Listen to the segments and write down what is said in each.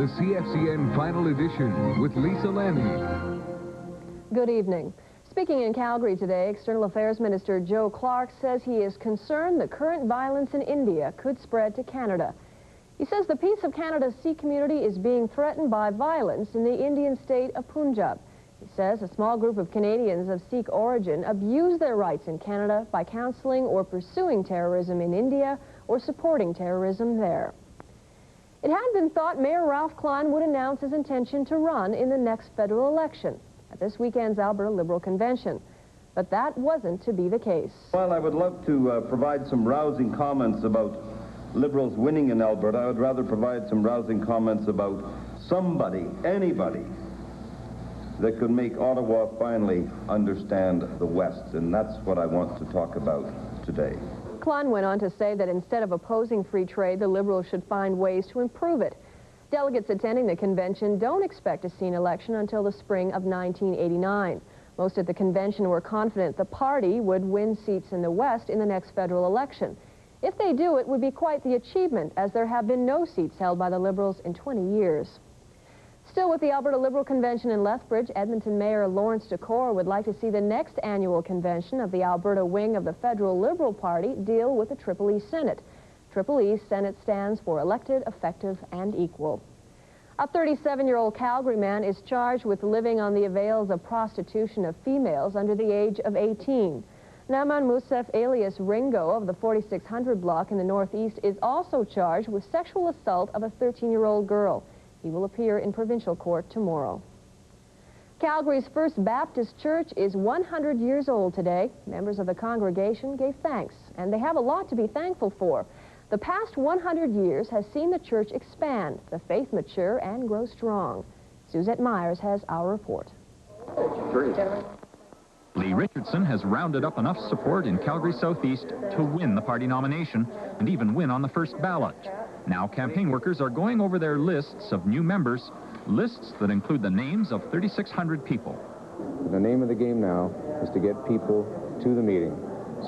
the CFCN Final Edition with Lisa Lanning. Good evening. Speaking in Calgary today, External Affairs Minister Joe Clark says he is concerned the current violence in India could spread to Canada. He says the peace of Canada's Sikh community is being threatened by violence in the Indian state of Punjab. He says a small group of Canadians of Sikh origin abuse their rights in Canada by counseling or pursuing terrorism in India or supporting terrorism there. It had been thought Mayor Ralph Klein would announce his intention to run in the next federal election at this weekend's Alberta Liberal Convention. But that wasn't to be the case. While I would love to provide some rousing comments about Liberals winning in Alberta, I would rather provide some rousing comments about somebody, anybody, that could make Ottawa finally understand the West, and that's what I want to talk about today. Klein went on to say that instead of opposing free trade, the Liberals should find ways to improve it. Delegates attending the convention don't expect to see an election until the spring of 1989. Most at the convention were confident the party would win seats in the West in the next federal election. If they do, it would be quite the achievement, as there have been no seats held by the Liberals in 20 years. Still with the Alberta Liberal Convention in Lethbridge, Edmonton Mayor Lawrence Decore would like to see the next annual convention of the Alberta wing of the federal Liberal Party deal with the Triple E Senate. Triple E Senate stands for elected, effective, and equal. A 37-year-old Calgary man is charged with living on the avails of prostitution of females under the age of 18. Naaman Moussef alias Ringo of the 4600 block in the Northeast is also charged with sexual assault of a 13-year-old girl. He will appear in provincial court tomorrow. Calgary's First Baptist Church is 100 years old today. Members of the congregation gave thanks, and they have a lot to be thankful for. The past 100 years has seen the church expand, the faith mature, and grow strong. Suzette Myers has our report. Lee Richardson has rounded up enough support in Calgary Southeast to win the party nomination and even win on the first ballot. Now campaign workers are going over their lists of new members, lists that include the names of 3,600 people. The name of the game now is to get people to the meeting.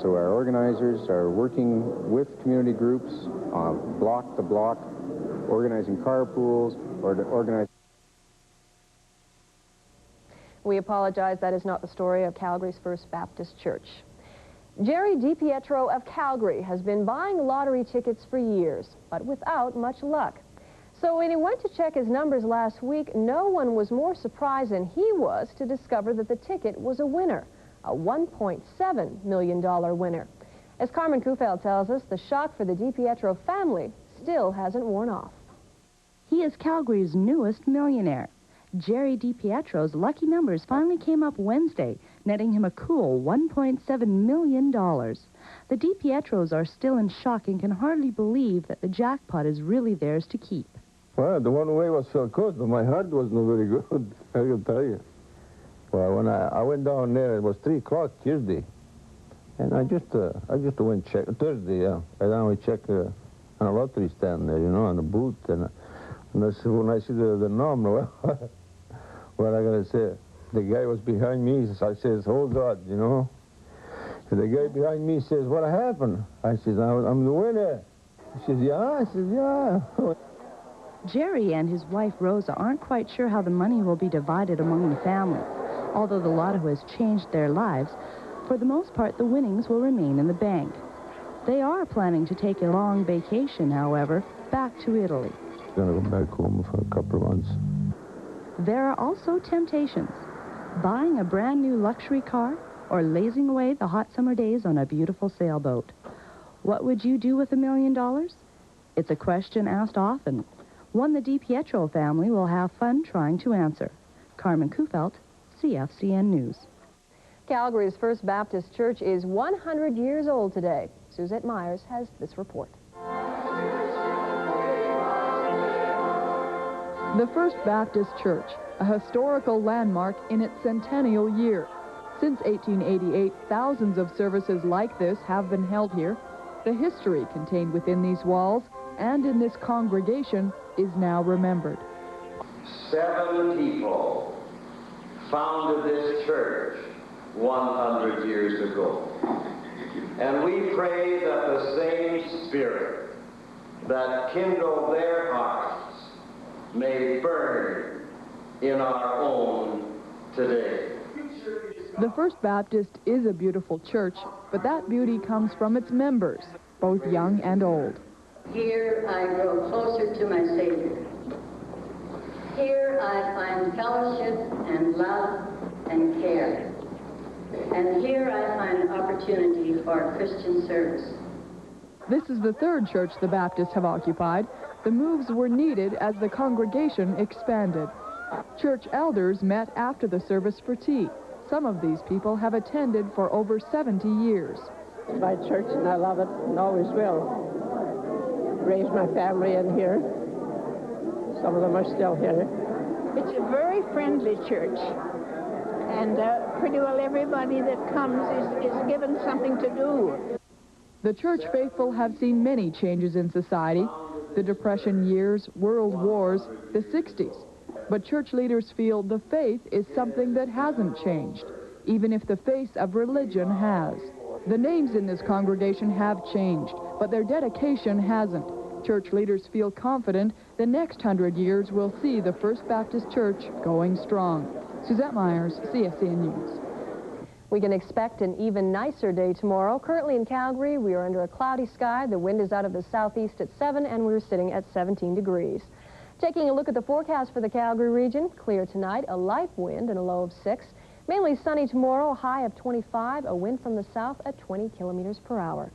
So our organizers are working with community groups, block to block, organizing carpools, or to organize. We apologize, that is not the story of Calgary's First Baptist Church. Jerry DiPietro of Calgary has been buying lottery tickets for years, but without much luck. So when he went to check his numbers last week, no one was more surprised than he was to discover that the ticket was a winner, a $1.7 million winner. As Carmen Kufeld tells us, the shock for the DiPietro family still hasn't worn off. He is Calgary's newest millionaire. Jerry DiPietro's lucky numbers finally came up Wednesday, netting him a cool $1.7 million. The DiPietros are still in shock and can hardly believe that the jackpot is really theirs to keep. Well, the one way was so good, but my heart was not very good, I can tell you. Well, when I went down there, it was 3 o'clock Tuesday, and I just went check, Thursday, yeah. And then we checked on a lottery stand there, you know, on the booth, and I said, when I see the number, well, what I gotta say, the guy was behind me, so I says, hold on, you know. So the guy behind me says, what happened? I says, I'm the winner. He says, yeah? I says, yeah. Jerry and his wife Rosa aren't quite sure how the money will be divided among the family. Although the lotto has changed their lives, for the most part the winnings will remain in the bank. They are planning to take a long vacation, however, back to Italy. I'm gonna go back home for a couple of months. There are also temptations. Buying a brand new luxury car or lazing away the hot summer days on a beautiful sailboat. What would you do with $1 million? It's a question asked often. One the DiPietro family will have fun trying to answer. Carmen Kufeld, CFCN News. Calgary's First Baptist Church is 100 years old today. Suzette Myers has this report. The First Baptist Church, a historical landmark in its centennial year. Since 1888, thousands of services like this have been held here. The history contained within these walls and in this congregation is now remembered. 7 people founded this church 100 years ago. And we pray that the same spirit that kindled their hearts may burn in our own today. The First Baptist is a beautiful church, but that beauty comes from its members, both young and old. Here I grow closer to my Savior. Here I find fellowship and love and care. And here I find opportunity for Christian service. This is the third church the Baptists have occupied. The moves were needed as the congregation expanded. Church elders met after the service for tea. Some of these people have attended for over 70 years. It's my church and I love it and always will. Raised my family in here. Some of them are still here. It's a very friendly church, and pretty well everybody that comes is given something to do. The church faithful have seen many changes in society: the Depression years, world wars, the 60s. But church leaders feel the faith is something that hasn't changed, even if the face of religion has. The names in this congregation have changed, but their dedication hasn't. Church leaders feel confident the next 100 years will see the First Baptist Church going strong. Suzette Myers, CFCN News. We can expect an even nicer day tomorrow. Currently in Calgary, we are under a cloudy sky. The wind is out of the southeast at 7, and we're sitting at 17 degrees. Taking a look at the forecast for the Calgary region, clear tonight, a light wind and a low of 6. Mainly sunny tomorrow, a high of 25, a wind from the south at 20 kilometers per hour.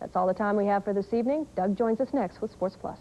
That's all the time we have for this evening. Doug joins us next with Sports Plus.